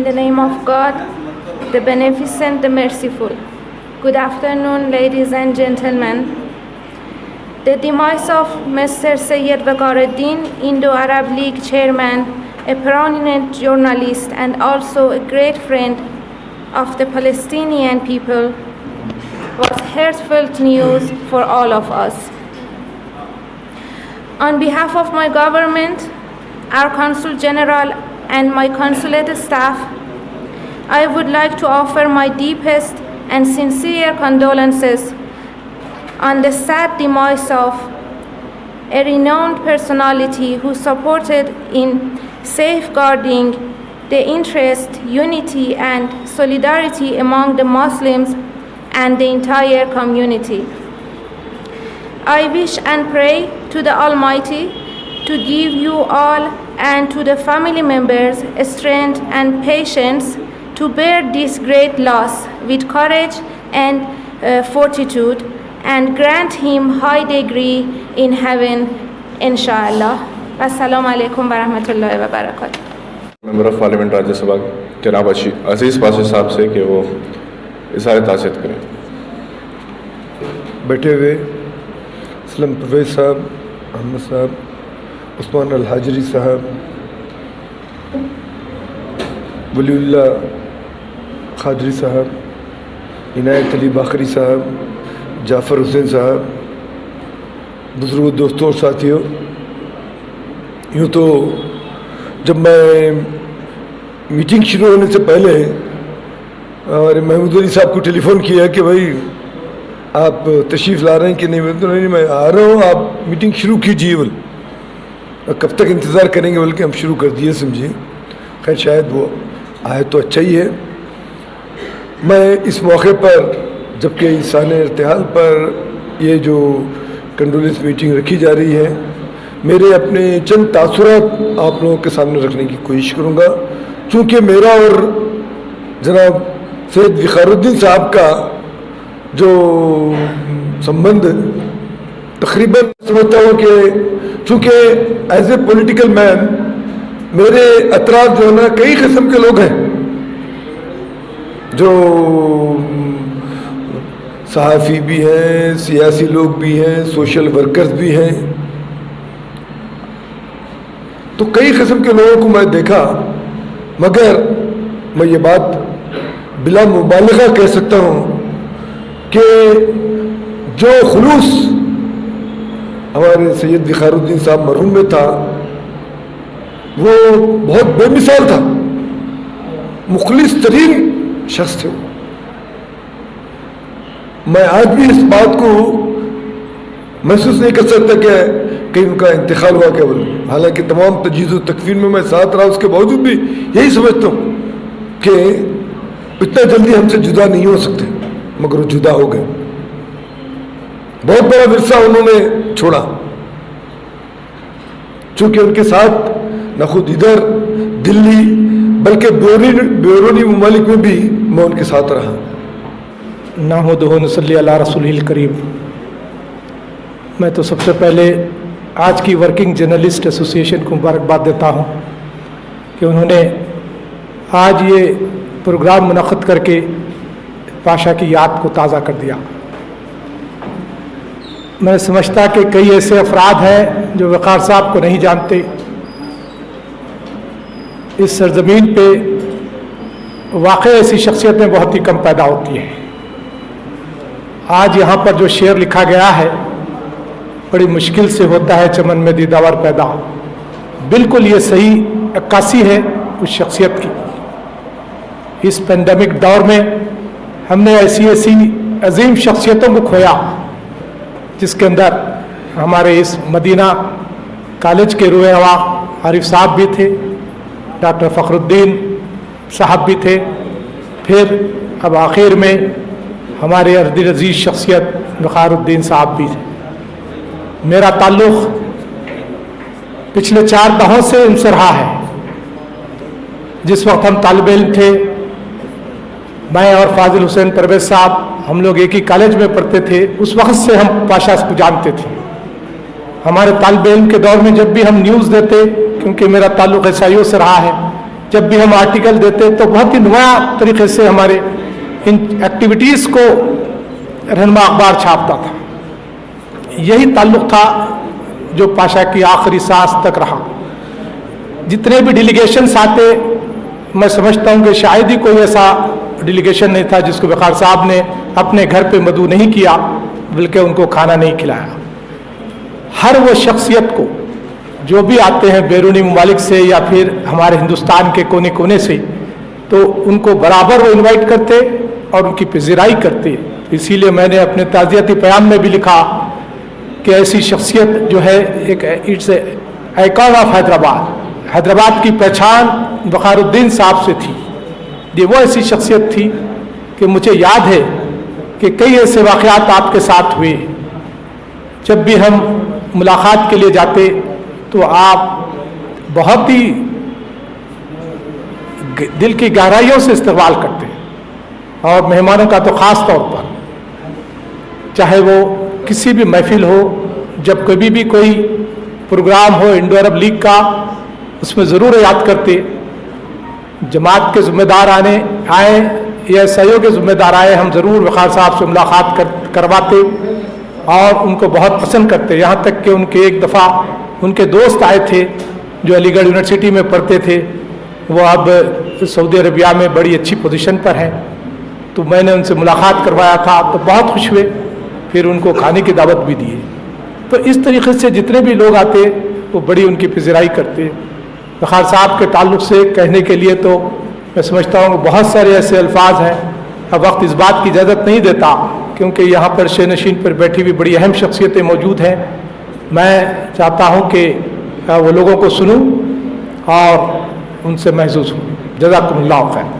In the name of God, the Beneficent, the Merciful. Good afternoon, ladies and gentlemen. The demise of Mr. Syed Waqaruddin, Indo-Arab League chairman, a prominent journalist and also a great friend of the Palestinian people, was heartfelt news for all of us. On behalf of my government, our Consul General and my consulate staff, I would like to offer my deepest and sincere condolences on the sad demise of a renowned personality who supported in safeguarding the interest, unity, and solidarity among the Muslims and the entire community. I wish and pray to the Almighty to give you all and to the family members strength and patience to bear this great loss with courage and fortitude, and grant him high degree in heaven, inshallah. Assalamu alaikum wa rahmatullahi wa barakatuh. member of parliament Rajya Sabha जनाब अजीज़ पाशा साहब से कि वो इज़हार तासीर करें। बैठे हुए असलम परवेज़ साहब, अहमद साहब, उस्मान अल हाजरी साहब, वलीउल्लाह खादरी साहब, इनायत अली बाखरी साहब, जाफ़र हुसैन साहब, बुज़ुर्ग दोस्तों और साथियों, यूँ तो जब मैं मीटिंग शुरू होने से पहले और महमूद अली साहब को टेलीफ़ोन किया कि भाई आप तशरीफ़ ला रहे हैं कि नहीं, तो नहीं मैं आ रहा हूँ, आप मीटिंग शुरू कीजिए बोल, कब तक इंतज़ार करेंगे बोल के हम शुरू कर दिए समझिए। खैर शायद वो आए तो अच्छा ही है। मैं इस मौके पर जबकि इंसान इर्तिहाल पर ये जो कंडोलेंस मीटिंग रखी जा रही है, मेरे अपने चंद तासुरात आप लोगों के सामने रखने की कोशिश करूँगा। चूँकि मेरा और जनाब सैयद वक़ारुद्दीन साहब का जो संबंध तकरीबन समझता हूँ कि चूँकि एज ए पॉलिटिकल मैन मेरे अतराफ जो है ना कई किस्म के लोग हैं, जो सहाफ़ी भी हैं, सियासी लोग भी हैं, सोशल वर्कर्स भी हैं, तो कई किस्म के लोगों को मैं देखा, मगर मैं ये बात बिला मुबालगा कह सकता हूँ कि जो खुलूस हमारे सैयद वक़ारुद्दीन साहब मरहूम में था वो बहुत बेमिसाल था, मुखलिस तरीन शख्स थे। मैं आज भी इस बात को महसूस नहीं कर सकता कि कहीं उनका इंतकाल हुआ क्या बोले, हालांकि तमाम तजहीज़ व तकफीर में मैं साथ रहा, उसके बावजूद भी यही समझता हूँ कि इतना जल्दी हमसे जुदा नहीं हो सकते, मगर वो जुदा हो गए। बहुत बड़ा विरसा उन्होंने छोड़ा, चूँकि उनके साथ न खुद इधर दिल्ली बल्कि बैरूनी ममालिक में भी मैं उनके साथ रहा। नहमदुहु व नसल्ली अला रसूलिल करीम। मैं तो सबसे पहले आज की वर्किंग जर्नलिस्ट एसोसिएशन को मुबारकबाद देता हूँ कि उन्होंने आज ये प्रोग्राम मुनक़्क़िद करके पाशा की याद को ताज़ा कर दिया। मैं समझता कि कई ऐसे अफराद हैं जो वक़ार साहब को नहीं जानते। इस सरज़मीन पे वाक़ई ऐसी शख्सियतें बहुत ही कम पैदा होती हैं। आज यहाँ पर जो शेर लिखा गया है, बड़ी मुश्किल से होता है चमन में दीदावर पैदा, बिल्कुल ये सही अक्कासी है उस शख्सियत की। इस पेंडेमिक दौर में हमने ऐसी अजीम शख्सियतों को खोया जिसके अंदर हमारे इस मदीना कॉलेज के रुए हवा आरिफ साहब भी थे, डॉक्टर फ़खरुद्दीन साहब भी थे, फिर अब आखिर में हमारे अर्दी अजीज़ शख्सियत वक़ारुद्दीन साहब भी थे। मेरा ताल्लुक़ पिछले 4 दहाकों से उनसे रहा है। जिस वक्त हम तालिब इल्म थे, मैं और फाजिल हुसैन परवेज़ साहब हम लोग एक ही कॉलेज में पढ़ते थे, उस वक्त से हम पाशा को जानते थे। हमारे तालिब इल्म के दौर में जब भी हम न्यूज़ देते, क्योंकि मेरा ताल्लुक़ एसआईओ से रहा है, जब भी हम आर्टिकल देते तो बहुत ही नुमाया तरीके से हमारे इन एक्टिविटीज़ को रहनुमा अखबार छापता था। यही ताल्लुक़ था जो पाशा की आखिरी सांस तक रहा। जितने भी डेलीगेशंस आते, मैं समझता हूँ कि शायद ही कोई ऐसा डेलीगेशन नहीं था जिसको वक़ार साहब ने अपने घर पे मदऊ नहीं किया, बल्कि उनको खाना नहीं खिलाया। हर वो शख्सियत को जो भी आते हैं बैरूनी ममालिक से या फिर हमारे हिंदुस्तान के कोने कोने से, तो उनको बराबर वो इनवाइट करते और उनकी पज़ीराई करते। इसीलिए मैंने अपने ताज़ियती प्याम में भी लिखा कि ऐसी शख्सियत जो है एक it's icon of Hyderabad, Hyderabad की पहचान वक़ारुद्दीन साहब से थी। ये वो ऐसी शख्सियत थी कि मुझे याद है कि कई ऐसे वाक़यात आपके साथ हुए। जब भी हम मुलाकात के लिए जाते तो आप बहुत ही दिल की गहराइयों से इस्तकबाल करते, और मेहमानों का तो ख़ास तौर पर, चाहे वो किसी भी महफिल हो, जब कभी भी कोई प्रोग्राम हो इंडो अरब लीग का, उसमें ज़रूर याद करते। जमात के ज़िम्मेदार आए या सहयोग के ज़िम्मेदार आए, हम ज़रूर वक़ार साहब से मुलाकात करवाते और उनको बहुत पसंद करते। यहाँ तक कि उनके एक दफ़ा उनके दोस्त आए थे जो अलीगढ़ यूनिवर्सिटी में पढ़ते थे, वो अब सऊदी अरबिया में बड़ी अच्छी पोजीशन पर हैं, तो मैंने उनसे मुलाकात करवाया था, तो बहुत खुश हुए। फिर उनको खाने की दावत भी दी। तो इस तरीके से जितने भी लोग आते वो बड़ी उनकी पज़ीराई करते। वक़ार साहब के ताल्लुक़ से कहने के लिए तो मैं समझता हूँ कि बहुत सारे ऐसे अल्फाज हैं, अब वक्त इस बात की इजाज़त नहीं देता, क्योंकि यहाँ पर शेनशीन पर बैठी हुई बड़ी अहम शख्सियतें मौजूद हैं। मैं चाहता हूँ कि वो लोगों को सुनूँ और उनसे महसूस हूँ। जज़ाकुमुल्लाह खैर।